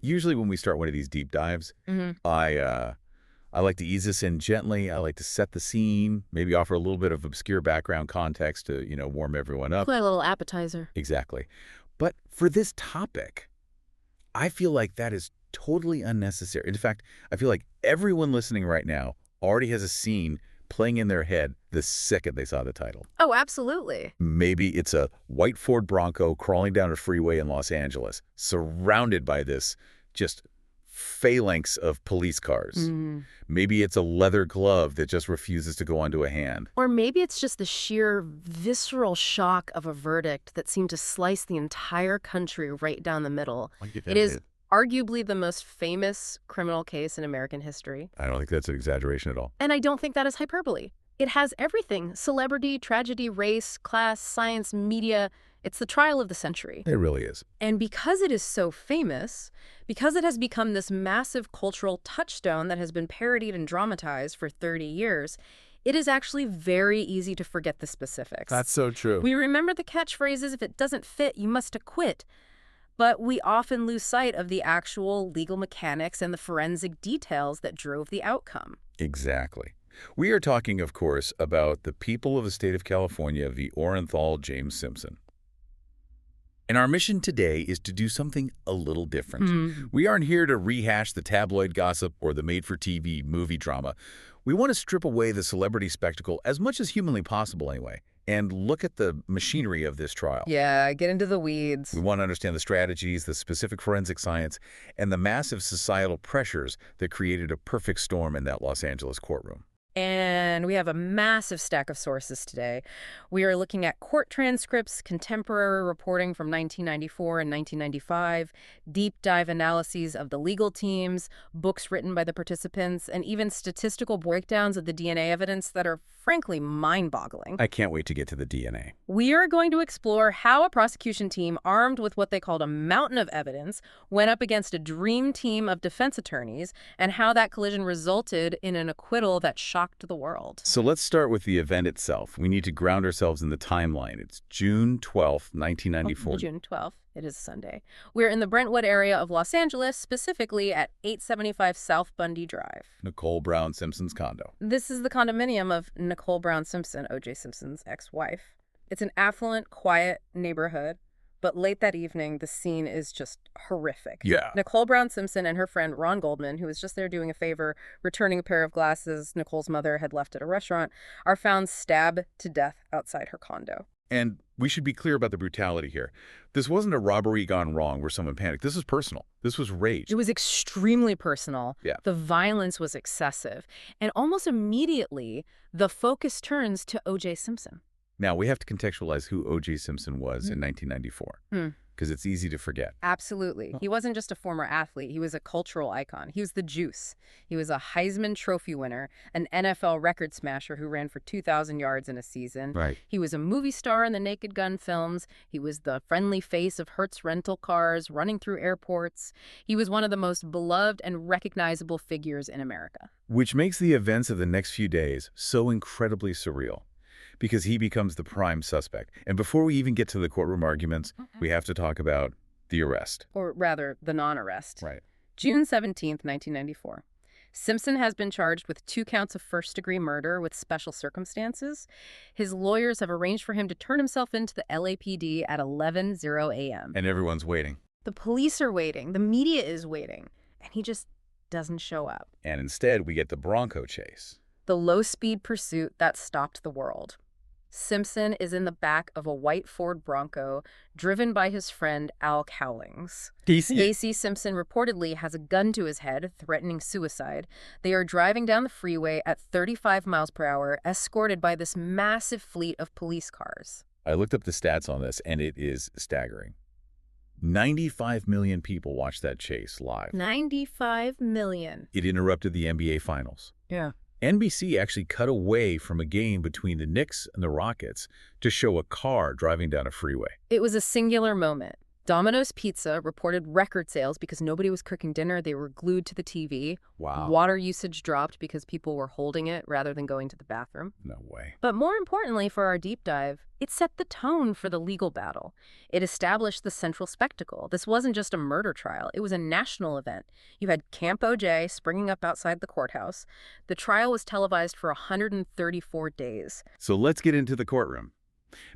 Usually when we start one of these deep dives, I like to ease this in gently. I like to set the scene, maybe offer a little bit of obscure background context to, warm everyone up. Play a little appetizer. Exactly. But for this topic, I feel like that is totally unnecessary. In fact, I feel like everyone listening right now already has a scene playing in their head the second they saw the title. Oh, absolutely. Maybe it's a white Ford Bronco crawling down a freeway in Los Angeles, surrounded by this just phalanx of police cars. Maybe it's a leather glove that just refuses to go onto a hand. Or maybe it's just the sheer visceral shock of a verdict that seemed to slice the entire country right down the middle. It is arguably the most famous criminal case in American history. I don't think that's an exaggeration at all. And I don't think that is hyperbole. It has everything: celebrity, tragedy, race, class, science, media. It's the trial of the century. It really is. And because it is so famous, because it has become this massive cultural touchstone that has been parodied and dramatized for 30 years, it is actually very easy to forget the specifics. That's so true. We remember the catchphrases: if it doesn't fit, you must acquit. But we often lose sight of the actual legal mechanics and the forensic details that drove the outcome. Exactly. We are talking, of course, about the people of the state of California v. Orenthal James Simpson. And our mission today is to do something a little different. We aren't here to rehash the tabloid gossip or the made-for-TV movie drama. We want to strip away the celebrity spectacle as much as humanly possible anyway, and look at the machinery of this trial. Yeah, get into the weeds. We want to understand the strategies, the specific forensic science, and the massive societal pressures that created a perfect storm in that Los Angeles courtroom. And we have a massive stack of sources today. We are looking at court transcripts, contemporary reporting from 1994 and 1995, deep dive analyses of the legal teams, books written by the participants, and even statistical breakdowns of the DNA evidence that are frankly mind-boggling. I can't wait to get to the DNA. We are going to explore how a prosecution team armed with what they called a mountain of evidence went up against a dream team of defense attorneys, and how that collision resulted in an acquittal that shocked the world. So let's start with the event itself. We need to ground ourselves in the timeline. It's June 12th, 1994. June 12th. It is Sunday. We're in the Brentwood area of Los Angeles, specifically at 875 South Bundy Drive. Nicole Brown Simpson's condo. This is the condominium of Nicole Brown Simpson, O.J. Simpson's ex-wife. It's an affluent, quiet neighborhood, but late that evening, the scene is just horrific. Yeah. Nicole Brown Simpson and her friend Ron Goldman, who was just there doing a favor, returning a pair of glasses Nicole's mother had left at a restaurant, are found stabbed to death outside her condo. And we should be clear about the brutality here. This wasn't a robbery gone wrong where someone panicked. This was personal. This was rage. It was extremely personal. Yeah. The violence was excessive. And almost immediately, the focus turns to O.J. Simpson. Now, we have to contextualize who O.J. Simpson was in 1994, because it's easy to forget. Absolutely. He wasn't just a former athlete. He was a cultural icon. He was the juice. He was a Heisman Trophy winner, an NFL record smasher who ran for 2,000 yards in a season. Right. He was a movie star in the Naked Gun films. He was the friendly face of Hertz rental cars running through airports. He was one of the most beloved and recognizable figures in America. Which makes the events of the next few days so incredibly surreal, because he becomes the prime suspect. And before we even get to the courtroom arguments, we have to talk about the arrest. Or rather, the non-arrest. Right. June 17th, 1994. Simpson has been charged with 2 counts of first-degree murder with special circumstances. His lawyers have arranged for him to turn himself into the LAPD at 11:00 a.m. And everyone's waiting. The police are waiting. The media is waiting. And he just doesn't show up. And instead, we get the Bronco chase. The low-speed pursuit that stopped the world. Simpson is in the back of a white Ford Bronco, driven by his friend Al Cowlings. AC Simpson reportedly has a gun to his head, threatening suicide. They are driving down the freeway at 35 miles per hour, escorted by this massive fleet of police cars. I looked up the stats on this, and it is staggering. 95 million people watched that chase live. 95 million. It interrupted the NBA Finals. Yeah. NBC actually cut away from a game between the Knicks and the Rockets to show a car driving down a freeway. It was a singular moment. Domino's Pizza reported record sales because nobody was cooking dinner. They were glued to the TV. Wow. Water usage dropped because people were holding it rather than going to the bathroom. No way. But more importantly for our deep dive, it set the tone for the legal battle. It established the central spectacle. This wasn't just a murder trial. It was a national event. You had Camp OJ springing up outside the courthouse. The trial was televised for 134 days. So let's get into the courtroom.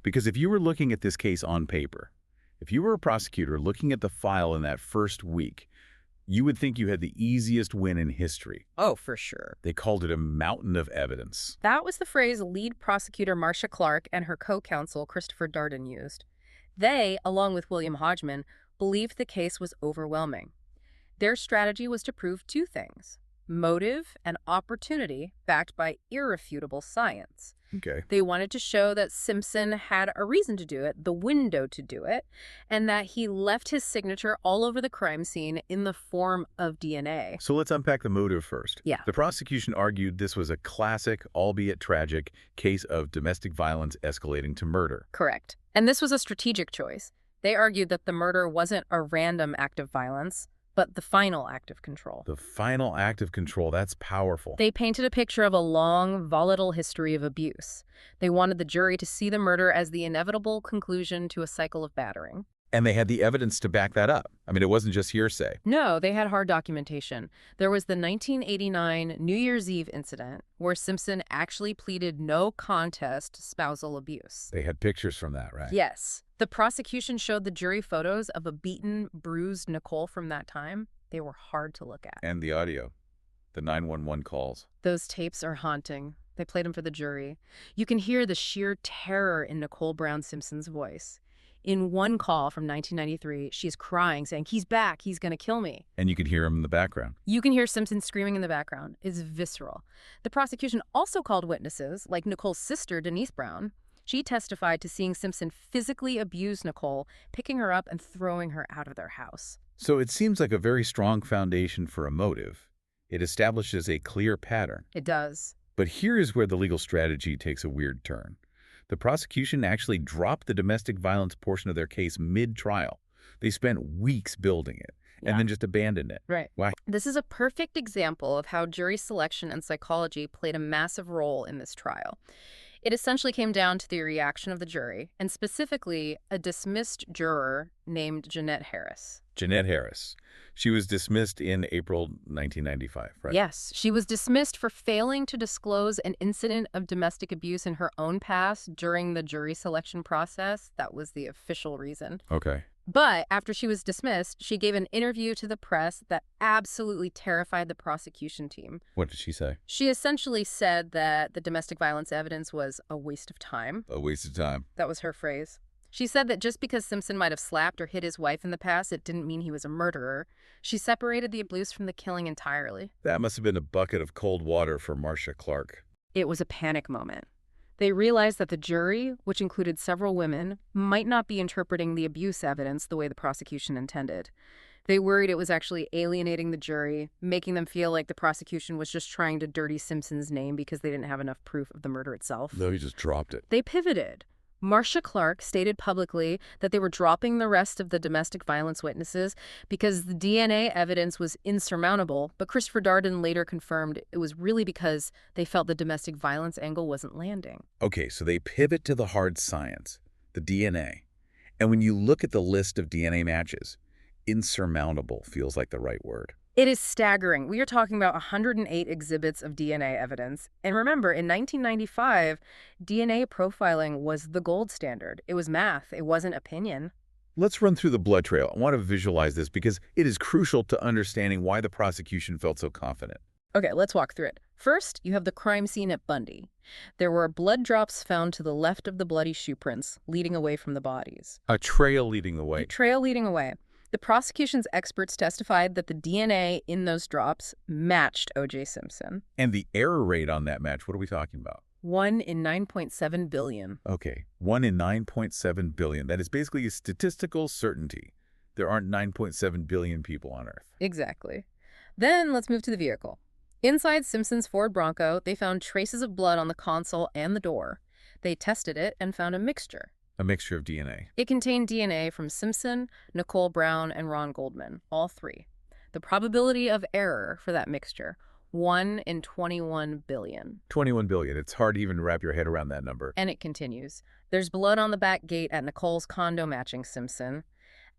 Because if you were looking at this case on paper, if you were a prosecutor looking at the file in that first week, you would think you had the easiest win in history. Oh, for sure. They called it a mountain of evidence. That was the phrase lead prosecutor Marcia Clark and her co-counsel Christopher Darden used. They, along with William Hodgman, believed the case was overwhelming. Their strategy was to prove two things: motive and opportunity backed by irrefutable science. Okay. They wanted to show that Simpson had a reason to do it, the window to do it, and that he left his signature all over the crime scene in the form of DNA. So let's unpack the motive first. Yeah. The prosecution argued this was a classic, albeit tragic, case of domestic violence escalating to murder. Correct. And this was a strategic choice. They argued that the murder wasn't a random act of violence, but the final act of control. The final act of control, that's powerful. They painted a picture of a long, volatile history of abuse. They wanted the jury to see the murder as the inevitable conclusion to a cycle of battering. And they had the evidence to back that up. I mean, it wasn't just hearsay. No, they had hard documentation. There was the 1989 New Year's Eve incident where Simpson actually pleaded no contest to spousal abuse. They had pictures from that, right? Yes. The prosecution showed the jury photos of a beaten, bruised Nicole from that time. They were hard to look at. And the audio, the 911 calls. Those tapes are haunting. They played them for the jury. You can hear the sheer terror in Nicole Brown Simpson's voice. In one call from 1993, she's crying, saying, "He's back, he's going to kill me." And you could hear him in the background. You can hear Simpson screaming in the background. It's visceral. The prosecution also called witnesses, like Nicole's sister, Denise Brown. She testified to seeing Simpson physically abuse Nicole, picking her up and throwing her out of their house. So it seems like a very strong foundation for a motive. It establishes a clear pattern. It does. But here is where the legal strategy takes a weird turn. The prosecution actually dropped the domestic violence portion of their case mid-trial. They spent weeks building it and then just abandoned it. Right. Why? This is a perfect example of how jury selection and psychology played a massive role in this trial. It essentially came down to the reaction of the jury, and specifically a dismissed juror named Jeanette Harris. Jeanette Harris. She was dismissed in April 1995, right? Yes, she was dismissed for failing to disclose an incident of domestic abuse in her own past during the jury selection process. That was the official reason. Okay. But after she was dismissed, she gave an interview to the press that absolutely terrified the prosecution team. What did she say? She essentially said that the domestic violence evidence was a waste of time. A waste of time. That was her phrase. She said that just because Simpson might have slapped or hit his wife in the past, it didn't mean he was a murderer. She separated the abuse from the killing entirely. That must have been a bucket of cold water for Marcia Clark. It was a panic moment. They realized that the jury, which included several women, might not be interpreting the abuse evidence the way the prosecution intended. They worried it was actually alienating the jury, making them feel like the prosecution was just trying to dirty Simpson's name because they didn't have enough proof of the murder itself. No, he just dropped it. They pivoted. Marcia Clark stated publicly that they were dropping the rest of the domestic violence witnesses because the DNA evidence was insurmountable, but Christopher Darden later confirmed it was really because they felt the domestic violence angle wasn't landing. Okay, so they pivot to the hard science, the DNA. And when you look at the list of DNA matches, insurmountable feels like the right word. It is staggering. We are talking about 108 exhibits of DNA evidence. And remember, in 1995, DNA profiling was the gold standard. It was math. It wasn't opinion. Let's run through the blood trail. I want to visualize this because it is crucial to understanding why the prosecution felt so confident. Okay, let's walk through it. First, you have the crime scene at Bundy. There were blood drops found to the left of the bloody shoe prints, leading away from the bodies. A trail leading the way. A trail leading away. The prosecution's experts testified that the DNA in those drops matched O.J. Simpson. And the error rate on that match, what are we talking about? 1 in 9.7 billion. Okay, 1 in 9.7 billion. That is basically a statistical certainty. There aren't 9.7 billion people on Earth. Exactly. Then let's move to the vehicle. Inside Simpson's Ford Bronco, they found traces of blood on the console and the door. They tested it and found a mixture. A mixture of DNA. It contained DNA from Simpson, Nicole Brown, and Ron Goldman, all three. The probability of error for that mixture, 1 in 21 billion. 21 billion. It's hard to even wrap your head around that number. And it continues. There's blood on the back gate at Nicole's condo matching Simpson.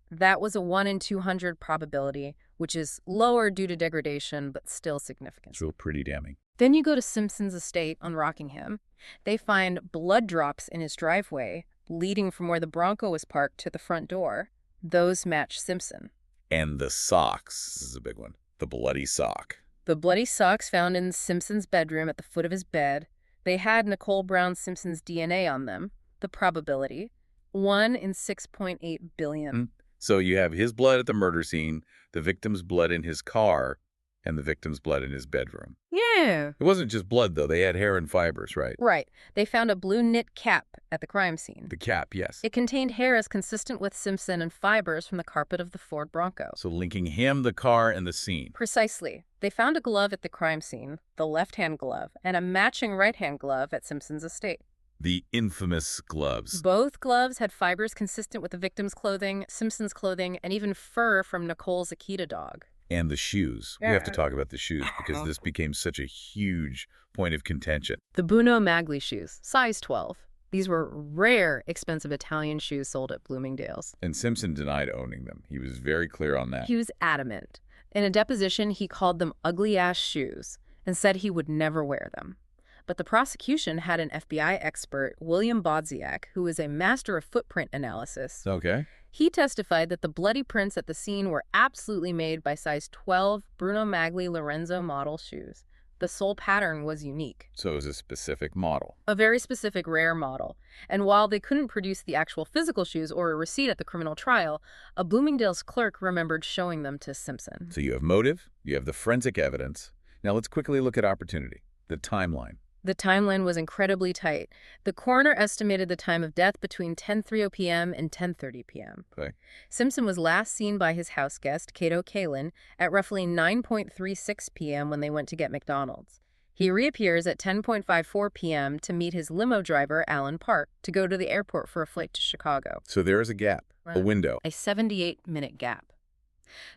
That was a 1 in 200 probability, which is lower due to degradation, but still significant. Still pretty damning. Then you go to Simpson's estate on Rockingham. They find blood drops in his driveway, leading from where the Bronco was parked to the front door. Those match Simpson. And the socks. This is a big one. The bloody sock. The bloody socks found in Simpson's bedroom at the foot of his bed. They had Nicole Brown Simpson's DNA on them. The probability, 1 in 6.8 billion. So you have his blood at the murder scene, the victim's blood in his car, and the victim's blood in his bedroom. Yeah. It wasn't just blood, though. They had hair and fibers, right? Right. They found a blue knit cap at the crime scene. The cap, yes. It contained hair as consistent with Simpson and fibers from the carpet of the Ford Bronco. So linking him, the car, and the scene. Precisely. They found a glove at the crime scene, the left-hand glove, and a matching right-hand glove at Simpson's estate. The infamous gloves. Both gloves had fibers consistent with the victim's clothing, Simpson's clothing, and even fur from Nicole's Akita dog. And the shoes. We have to talk about the shoes because this became such a huge point of contention. The Bruno Magli shoes, size 12. These were rare, expensive Italian shoes sold at Bloomingdale's. And Simpson denied owning them. He was very clear on that. He was adamant. In a deposition, he called them ugly-ass shoes and said he would never wear them. But the prosecution had an FBI expert, William Bodziak, who was a master of footprint analysis. Okay. He testified that the bloody prints at the scene were absolutely made by size 12 Bruno Magli Lorenzo model shoes. The sole pattern was unique. So it was a specific model. A very specific, rare model. And while they couldn't produce the actual physical shoes or a receipt at the criminal trial, a Bloomingdale's clerk remembered showing them to Simpson. So you have motive, you have the forensic evidence. Now let's quickly look at opportunity, the timeline. The timeline was incredibly tight. The coroner estimated the time of death between 10:30 p.m. and 10:30 p.m. Okay. Simpson was last seen by his house guest, Cato Kalin, at roughly 9:36 p.m. when they went to get McDonald's. He reappears at 10:54 p.m. to meet his limo driver, Alan Park, to go to the airport for a flight to Chicago. So there is a gap, a window. A 78-minute gap.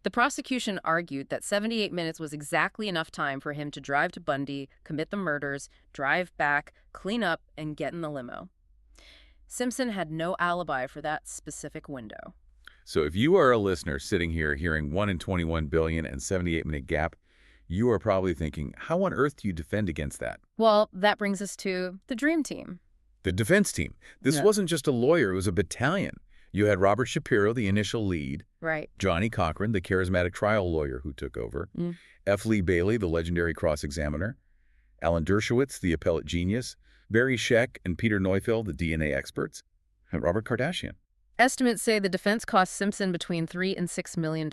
The prosecution argued that 78 minutes was exactly enough time for him to drive to Bundy, commit the murders, drive back, clean up, and get in the limo. Simpson had no alibi for that specific window. So if you are a listener sitting here hearing 1 in 21 billion and 78-minute gap, you are probably thinking, how on earth do you defend against that? Well, that brings us to the dream team. The defense team. This wasn't just a lawyer, it was a battalion. You had Robert Shapiro, the initial lead. Right. Johnnie Cochran, the charismatic trial lawyer who took over. F. Lee Bailey, the legendary cross-examiner. Alan Dershowitz, the appellate genius. Barry Scheck and Peter Neufeld, the DNA experts. And Robert Kardashian. Estimates say the defense cost Simpson between $3 and $6 million.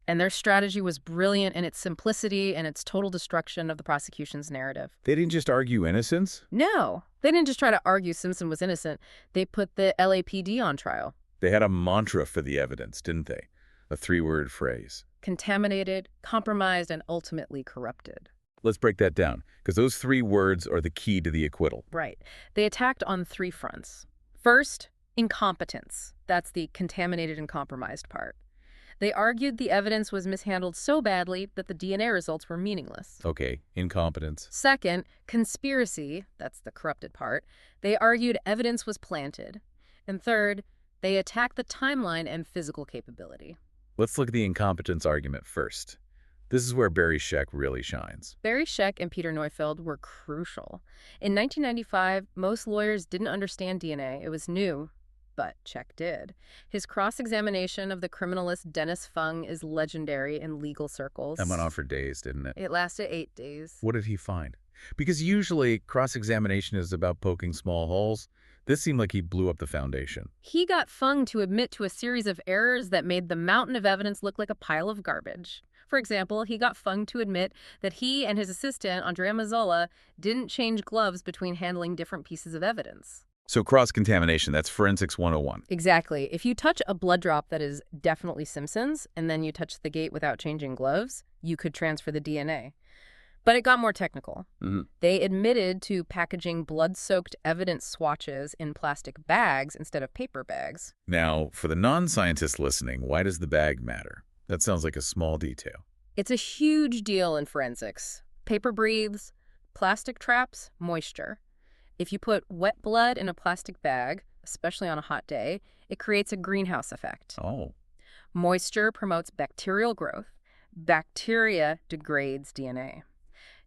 And their strategy was brilliant in its simplicity and its total destruction of the prosecution's narrative. They didn't just argue innocence? No. They didn't just try to argue Simpson was innocent. They put the LAPD on trial. They had a mantra for the evidence, didn't they? A 3-word phrase. Contaminated, compromised, and ultimately corrupted. Let's break that down, because those 3 words are the key to the acquittal. Right. They attacked on 3 fronts. First, incompetence. That's the contaminated and compromised part. They argued the evidence was mishandled so badly that the DNA results were meaningless. Okay, incompetence. Second, conspiracy. That's the corrupted part. They argued evidence was planted. And third, they attacked the timeline and physical capability. Let's look at the incompetence argument first. This is where Barry Scheck really shines. Barry Scheck and Peter Neufeld were crucial. In 1995, most lawyers didn't understand DNA. It was new, but Scheck did. His cross-examination of the criminalist Dennis Fung is legendary in legal circles. That went on for days, didn't it? It lasted 8 days. What did he find? Because usually cross-examination is about poking small holes. This seemed like he blew up the foundation. He got Fung to admit to a series of errors that made the mountain of evidence look like a pile of garbage. For example, he got Fung to admit that he and his assistant, Andrea Mazzola, didn't change gloves between handling different pieces of evidence. So cross-contamination, that's forensics 101. Exactly. If you touch a blood drop that is definitely Simpson's, and then you touch the gate without changing gloves, you could transfer the DNA. But it got more technical. Mm-hmm. They admitted to packaging blood-soaked evidence swatches in plastic bags instead of paper bags. Now, for the non-scientists listening, why does the bag matter? That sounds like a small detail. It's a huge deal in forensics. Paper breathes, plastic traps moisture. If you put wet blood in a plastic bag, especially on a hot day, it creates a greenhouse effect. Oh. Moisture promotes bacterial growth. Bacteria degrades DNA.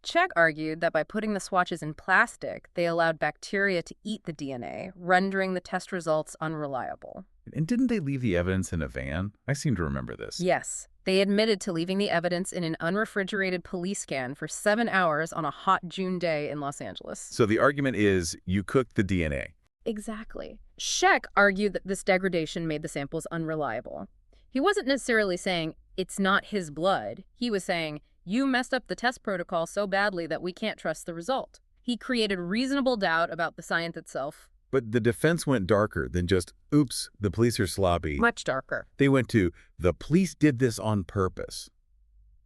Cech argued that by putting the swatches in plastic, they allowed bacteria to eat the DNA, rendering the test results unreliable. And didn't they leave the evidence in a van? I seem to remember this. Yes. They admitted to leaving the evidence in an unrefrigerated police can for 7 hours on a hot June day in Los Angeles. So the argument is you cooked the DNA. Exactly. Cech argued that this degradation made the samples unreliable. He wasn't necessarily saying it's not his blood. He was saying, you messed up the test protocol so badly that we can't trust the result. He created reasonable doubt about the science itself. But the defense went darker than just, oops, the police are sloppy. Much darker. They went to, the police did this on purpose.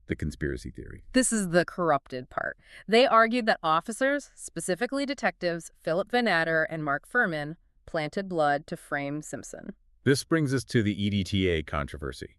The conspiracy theory. This is the corrupted part. They argued that officers, specifically detectives Philip Van Adder and Mark Fuhrman, planted blood to frame Simpson. This brings us to the EDTA controversy.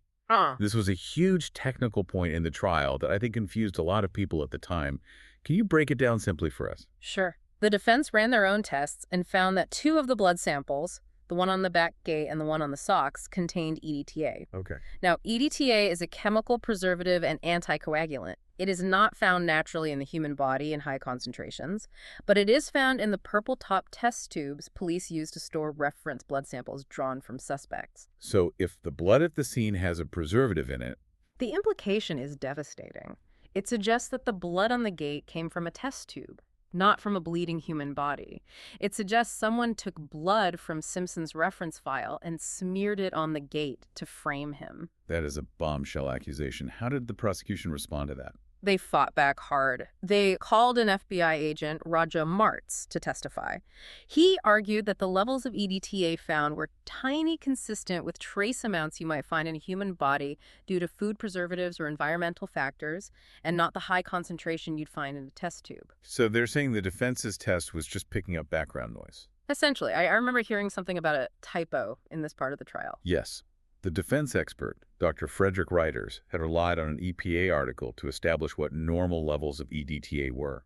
This was a huge technical point in the trial that I think confused a lot of people at the time. Can you break it down simply for us? Sure. The defense ran their own tests and found that 2 of the blood samples, the one on the back gate and the one on the socks, contained EDTA. Okay. Now, EDTA is a chemical preservative and anticoagulant. It is not found naturally in the human body in high concentrations, but it is found in the purple top test tubes police use to store reference blood samples drawn from suspects. So if the blood at the scene has a preservative in it... The implication is devastating. It suggests that the blood on the gate came from a test tube, not from a bleeding human body. It suggests someone took blood from Simpson's reference file and smeared it on the gate to frame him. That is a bombshell accusation. How did the prosecution respond to that? They fought back hard. They called an FBI agent, Raja Martz, to testify. He argued that the levels of EDTA found were tiny consistent with trace amounts you might find in a human body due to food preservatives or environmental factors, and not the high concentration you'd find in a test tube. So they're saying the defense's test was just picking up background noise? Essentially. I remember hearing something about a typo in this part of the trial. Yes. The defense expert, Dr. Frederick Reiters, had relied on an EPA article to establish what normal levels of EDTA were.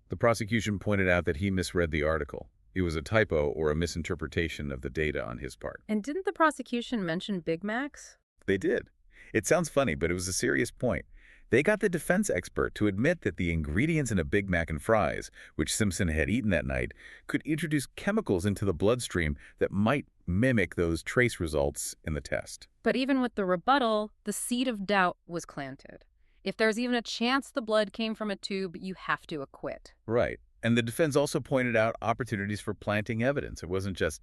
The prosecution pointed out that he misread the article. It was a typo or a misinterpretation of the data on his part. And didn't the prosecution mention Big Macs? They did. It sounds funny, but it was a serious point. They got the defense expert to admit that the ingredients in a Big Mac and fries, which Simpson had eaten that night, could introduce chemicals into the bloodstream that might mimic those trace results in the test. But even with the rebuttal, the seed of doubt was planted. If there's even a chance the blood came from a tube, you have to acquit. Right. And the defense also pointed out opportunities for planting evidence. It wasn't just,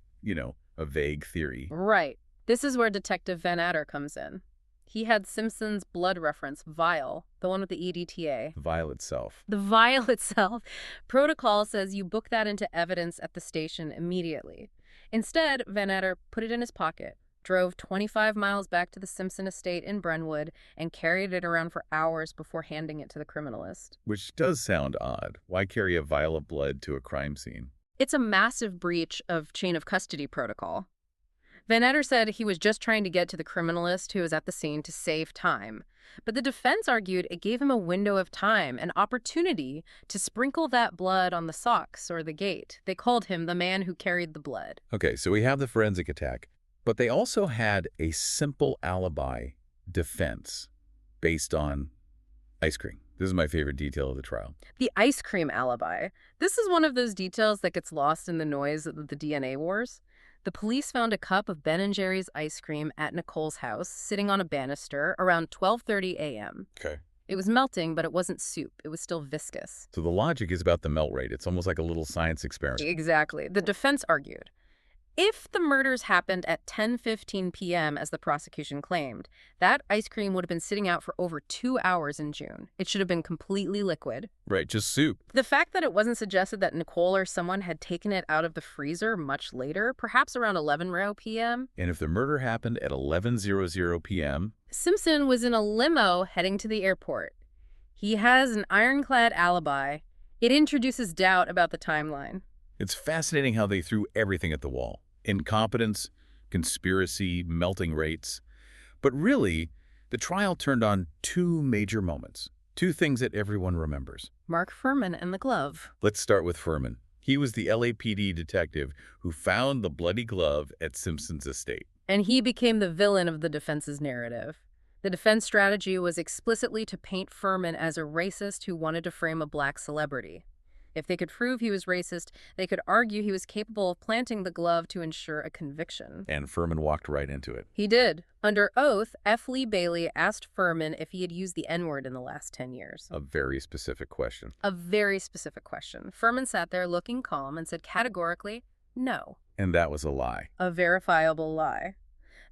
a vague theory. Right. This is where Detective Van Adder comes in. He had Simpson's blood reference vial, the one with the EDTA. The vial itself. The vial itself. Protocol says you book that into evidence at the station immediately. Instead, Van Adder put it in his pocket, drove 25 miles back to the Simpson estate in Brentwood, and carried it around for hours before handing it to the criminalist. Which does sound odd. Why carry a vial of blood to a crime scene? It's a massive breach of chain of custody protocol. Van Adder said he was just trying to get to the criminalist who was at the scene to save time. But the defense argued it gave him a window of time, an opportunity to sprinkle that blood on the socks or the gate. They called him the man who carried the blood. Okay, so we have the forensic attack, but they also had a simple alibi defense based on ice cream. This is my favorite detail of the trial. The ice cream alibi. This is one of those details that gets lost in the noise of the DNA wars. The police found a cup of Ben & Jerry's ice cream at Nicole's house, sitting on a banister, around 12:30 a.m. Okay. It was melting, but it wasn't soup. It was still viscous. So the logic is about the melt rate. It's almost like a little science experiment. Exactly. The defense argued, if the murders happened at 10:15 p.m., as the prosecution claimed, that ice cream would have been sitting out for over 2 hours in June. It should have been completely liquid. Right, just soup. The fact that it wasn't suggested that Nicole or someone had taken it out of the freezer much later, perhaps around 11 p.m. And if the murder happened at 11:00 p.m. Simpson was in a limo heading to the airport. He has an ironclad alibi. It introduces doubt about the timeline. It's fascinating how they threw everything at the wall. Incompetence, conspiracy, melting rates. But really, the trial turned on two major moments. Two things that everyone remembers. Mark Fuhrman and the glove. Let's start with Fuhrman. He was the LAPD detective who found the bloody glove at Simpson's estate. And he became the villain of the defense's narrative. The defense strategy was explicitly to paint Fuhrman as a racist who wanted to frame a black celebrity. If they could prove he was racist, they could argue he was capable of planting the glove to ensure a conviction. And Fuhrman walked right into it. He did. Under oath, F. Lee Bailey asked Fuhrman if he had used the N-word in the last 10 years. A very specific question. A very specific question. Fuhrman sat there looking calm and said categorically, no. And that was a lie. A verifiable lie.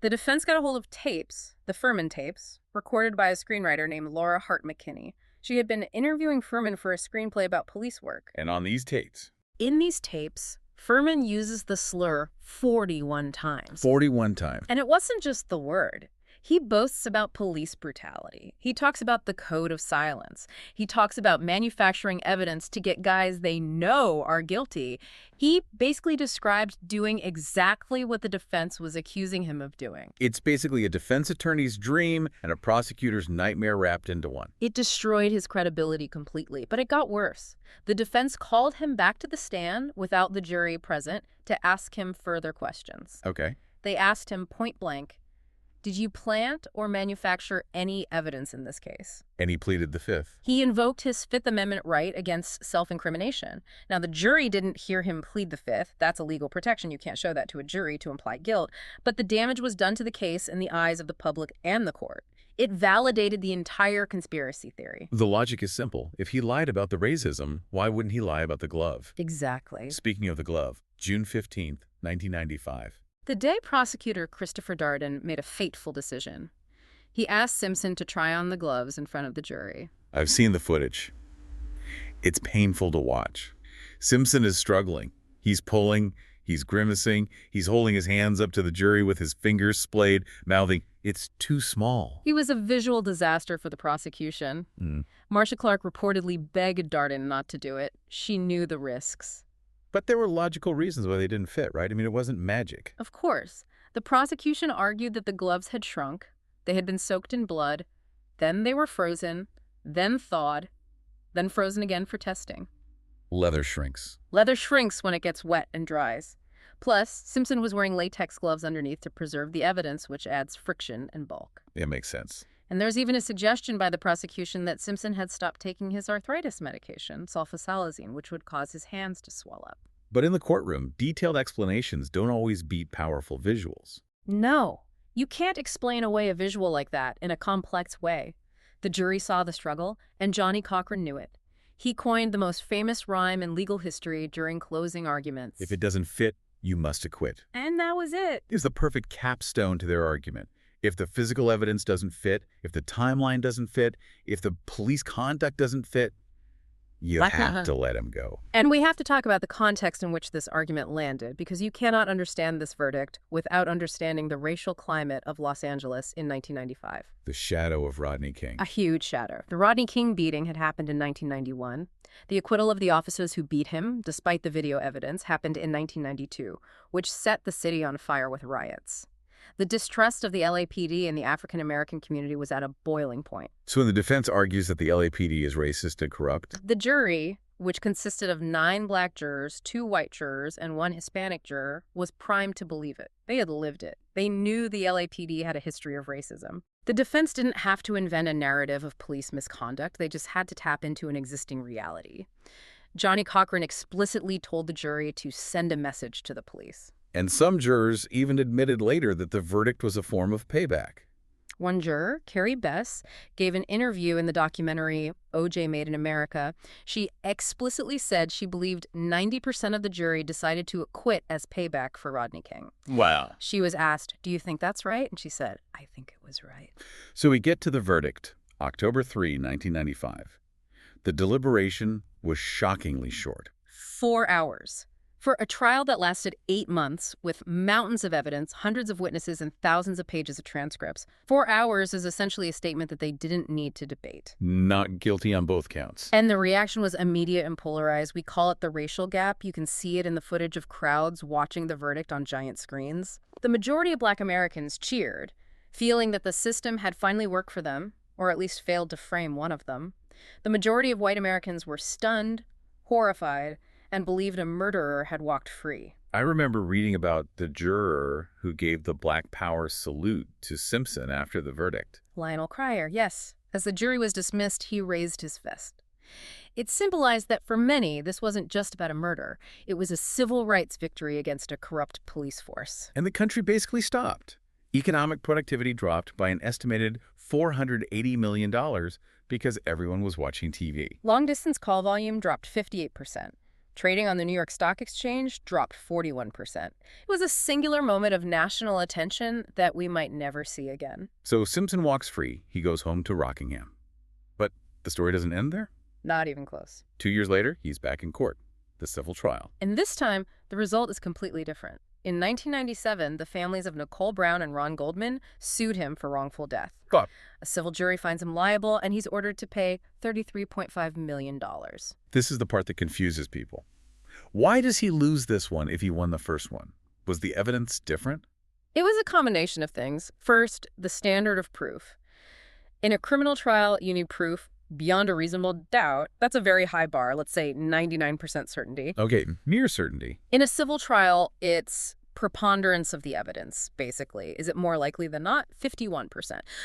The defense got a hold of tapes, the Fuhrman tapes, recorded by a screenwriter named Laura Hart McKinney. She had been interviewing Fuhrman for a screenplay about police work. And on these tapes? In these tapes, Fuhrman uses the slur 41 times. 41 times. And it wasn't just the word. He boasts about police brutality. He talks about the code of silence. He talks about manufacturing evidence to get guys they know are guilty. He basically described doing exactly what the defense was accusing him of doing. It's basically a defense attorney's dream and a prosecutor's nightmare wrapped into one. It destroyed his credibility completely, but it got worse. The defense called him back to the stand without the jury present to ask him further questions. Okay. They asked him point blank, did you plant or manufacture any evidence in this case? And he pleaded the fifth. He invoked his Fifth Amendment right against self-incrimination. Now, the jury didn't hear him plead the fifth. That's a legal protection. You can't show that to a jury to imply guilt. But the damage was done to the case in the eyes of the public and the court. It validated the entire conspiracy theory. The logic is simple. If he lied about the racism, why wouldn't he lie about the glove? Exactly. Speaking of the glove, June 15th, 1995. The day prosecutor Christopher Darden made a fateful decision. He asked Simpson to try on the gloves in front of the jury. I've seen the footage. It's painful to watch. Simpson is struggling. He's pulling, he's grimacing, he's holding his hands up to the jury with his fingers splayed, mouthing, "It's too small." He was a visual disaster for the prosecution. Marcia Clark reportedly begged Darden not to do it. She knew the risks. But there were logical reasons why they didn't fit, right? I mean, it wasn't magic. Of course. The prosecution argued that the gloves had shrunk, they had been soaked in blood, then they were frozen, then thawed, then frozen again for testing. Leather shrinks. Leather shrinks when it gets wet and dries. Plus, Simpson was wearing latex gloves underneath to preserve the evidence, which adds friction and bulk. It makes sense. And there's even a suggestion by the prosecution that Simpson had stopped taking his arthritis medication, sulfasalazine, which would cause his hands to swell up. But in the courtroom, detailed explanations don't always beat powerful visuals. No, you can't explain away a visual like that in a complex way. The jury saw the struggle, and Johnnie Cochran knew it. He coined the most famous rhyme in legal history during closing arguments. If it doesn't fit, you must acquit. And that was it. Is the perfect capstone to their argument. If the physical evidence doesn't fit, if the timeline doesn't fit, if the police conduct doesn't fit, you have to let him go. And we have to talk about the context in which this argument landed, because you cannot understand this verdict without understanding the racial climate of Los Angeles in 1995. The shadow of Rodney King. A huge shadow. The Rodney King beating had happened in 1991. The acquittal of the officers who beat him, despite the video evidence, happened in 1992, which set the city on fire with riots. The distrust of the LAPD and the African-American community was at a boiling point. So when the defense argues that the LAPD is racist and corrupt? The jury, which consisted of 9 black jurors, 2 white jurors, and 1 Hispanic juror, was primed to believe it. They had lived it. They knew the LAPD had a history of racism. The defense didn't have to invent a narrative of police misconduct. They just had to tap into an existing reality. Johnnie Cochran explicitly told the jury to send a message to the police. And some jurors even admitted later that the verdict was a form of payback. One juror, Carrie Bess, gave an interview in the documentary O.J. Made in America. She explicitly said she believed 90% of the jury decided to acquit as payback for Rodney King. Wow. She was asked, "Do you think that's right?" And she said, "I think it was right." So we get to the verdict, October 3, 1995. The deliberation was shockingly short. 4 hours. For a trial that lasted 8 months, with mountains of evidence, hundreds of witnesses, and thousands of pages of transcripts, 4 hours is essentially a statement that they didn't need to debate. Not guilty on both counts. And the reaction was immediate and polarized. We call it the racial gap. You can see it in the footage of crowds watching the verdict on giant screens. The majority of Black Americans cheered, feeling that the system had finally worked for them, or at least failed to frame one of them. The majority of white Americans were stunned, horrified, and believed a murderer had walked free. I remember reading about the juror who gave the Black Power salute to Simpson after the verdict. Lionel Cryer, yes. As the jury was dismissed, he raised his fist. It symbolized that for many, this wasn't just about a murder. It was a civil rights victory against a corrupt police force. And the country basically stopped. Economic productivity dropped by an estimated $480 million because everyone was watching TV. Long-distance call volume dropped 58%. Trading on the New York Stock Exchange dropped 41%. It was a singular moment of national attention that we might never see again. So Simpson walks free. He goes home to Rockingham. But the story doesn't end there. Not even close. 2 years later, he's back in court, the civil trial. And this time, the result is completely different. In 1997, the families of Nicole Brown and Ron Goldman sued him for wrongful death. God. A civil jury finds him liable, and he's ordered to pay $33.5 million. This is the part that confuses people. Why does he lose this one if he won the first one? Was the evidence different? It was a combination of things. First, the standard of proof. In a criminal trial, you need proof beyond a reasonable doubt. That's a very high bar, let's say 99% certainty. Okay, near certainty. In a civil trial, it's preponderance of the evidence, basically. Is it more likely than not? 51%.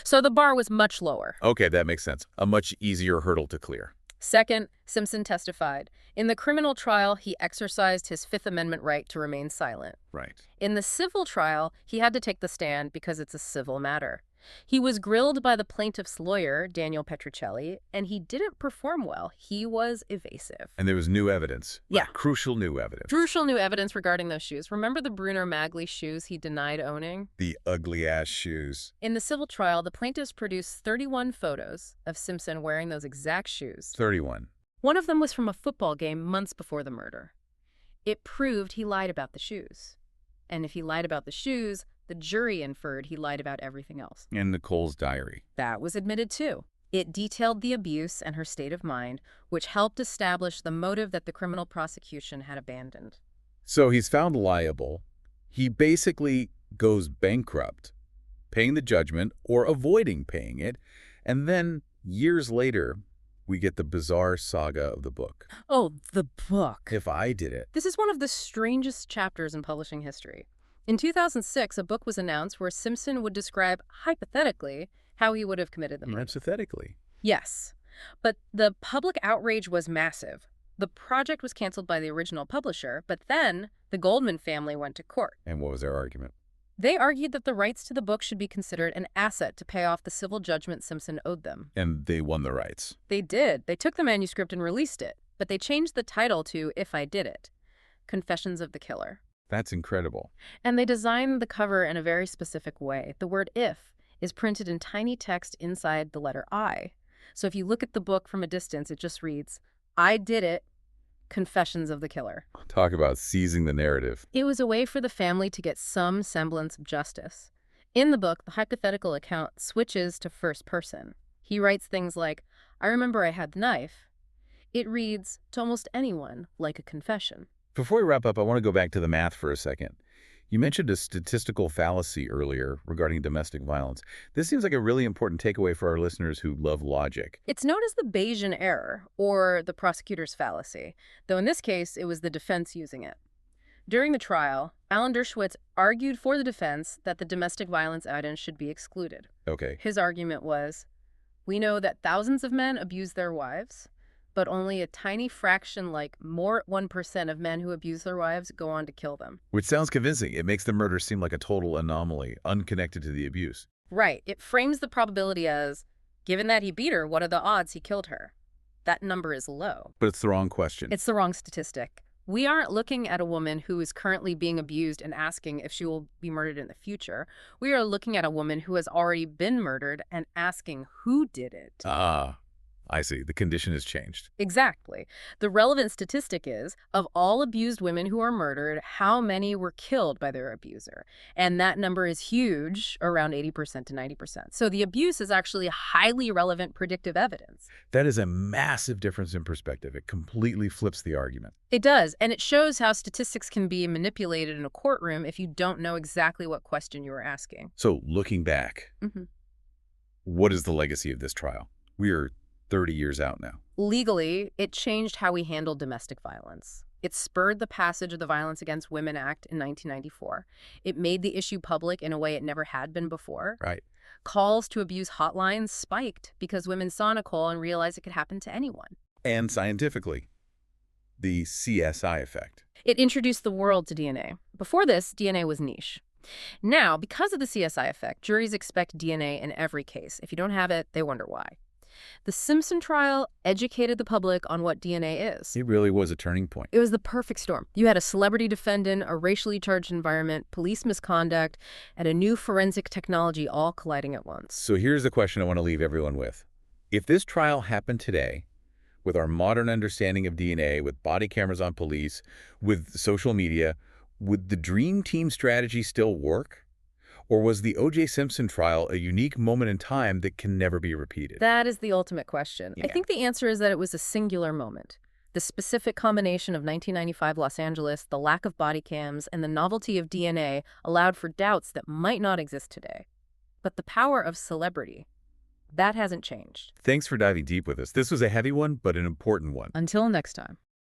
So the bar was much lower. Okay, that makes sense. A much easier hurdle to clear. Second, Simpson testified. In the criminal trial, he exercised his Fifth Amendment right to remain silent. Right. In the civil trial, he had to take the stand because it's a civil matter. He was grilled by the plaintiff's lawyer, Daniel Petruccelli, and he didn't perform well. He was evasive. And there was new evidence. Yeah. Crucial new evidence. Crucial new evidence regarding those shoes. Remember the Bruno Magli shoes he denied owning? The ugly-ass shoes. In the civil trial, the plaintiffs produced 31 photos of Simpson wearing those exact shoes. 31. One of them was from a football game months before the murder. It proved he lied about the shoes. And if he lied about the shoes, the jury inferred he lied about everything else. And Nicole's diary. That was admitted too. It detailed the abuse and her state of mind, which helped establish the motive that the criminal prosecution had abandoned. So he's found liable. He basically goes bankrupt, paying the judgment or avoiding paying it. And then, years later, we get the bizarre saga of the book. Oh, the book. If I Did It. This is one of the strangest chapters in publishing history. In 2006, a book was announced where Simpson would describe, hypothetically, how he would have committed the murder. Hypothetically. Yes. But the public outrage was massive. The project was canceled by the original publisher, but then the Goldman family went to court. And what was their argument? They argued that the rights to the book should be considered an asset to pay off the civil judgment Simpson owed them. And they won the rights. They did. They took the manuscript and released it, but they changed the title to If I Did It, Confessions of the Killer. That's incredible. And they designed the cover in a very specific way. The word if is printed in tiny text inside the letter I. So if you look at the book from a distance, it just reads, I Did It, Confessions of the Killer. Talk about seizing the narrative. It was a way for the family to get some semblance of justice. In the book, the hypothetical account switches to first person. He writes things like, I remember I had the knife. It reads, to almost anyone, like a confession. Before we wrap up, I want to go back to the math for a second. You mentioned a statistical fallacy earlier regarding domestic violence. This seems like a really important takeaway for our listeners who love logic. It's known as the Bayesian error, or the prosecutor's fallacy, though in this case, it was the defense using it. During the trial, Alan Dershowitz argued for the defense that the domestic violence evidence should be excluded. Okay. His argument was, we know that thousands of men abuse their wives, but only a tiny fraction, like 1% of men who abuse their wives, go on to kill them. Which sounds convincing. It makes the murder seem like a total anomaly, unconnected to the abuse. Right. It frames the probability as, given that he beat her, what are the odds he killed her? That number is low. But it's the wrong question. It's the wrong statistic. We aren't looking at a woman who is currently being abused and asking if she will be murdered in the future. We are looking at a woman who has already been murdered and asking who did it. Ah. I see. The condition has changed. Exactly. The relevant statistic is, of all abused women who are murdered, how many were killed by their abuser? And that number is huge, around 80% to 90%. So the abuse is actually highly relevant predictive evidence. That is a massive difference in perspective. It completely flips the argument. It does, and it shows how statistics can be manipulated in a courtroom if you don't know exactly what question you were asking. So looking back, what is the legacy of this trial? We are 30 years out now. Legally, it changed how we handle domestic violence. It spurred the passage of the Violence Against Women Act in 1994. It made the issue public in a way it never had been before. Right. Calls to abuse hotlines spiked because women saw Nicole and realized it could happen to anyone. And scientifically, the CSI effect. It introduced the world to DNA. Before this, DNA was niche. Now, because of the CSI effect, juries expect DNA in every case. If you don't have it, they wonder why. The Simpson trial educated the public on what DNA is. It really was a turning point. It was the perfect storm. You had a celebrity defendant, a racially charged environment, police misconduct, and a new forensic technology all colliding at once. So here's the question I want to leave everyone with. If this trial happened today, with our modern understanding of DNA, with body cameras on police, with social media, would the dream team strategy still work? Or was the O.J. Simpson trial a unique moment in time that can never be repeated? That is the ultimate question. Yeah. I think the answer is that it was a singular moment. The specific combination of 1995 Los Angeles, the lack of body cams, and the novelty of DNA allowed for doubts that might not exist today. But the power of celebrity, that hasn't changed. Thanks for diving deep with us. This was a heavy one, but an important one. Until next time.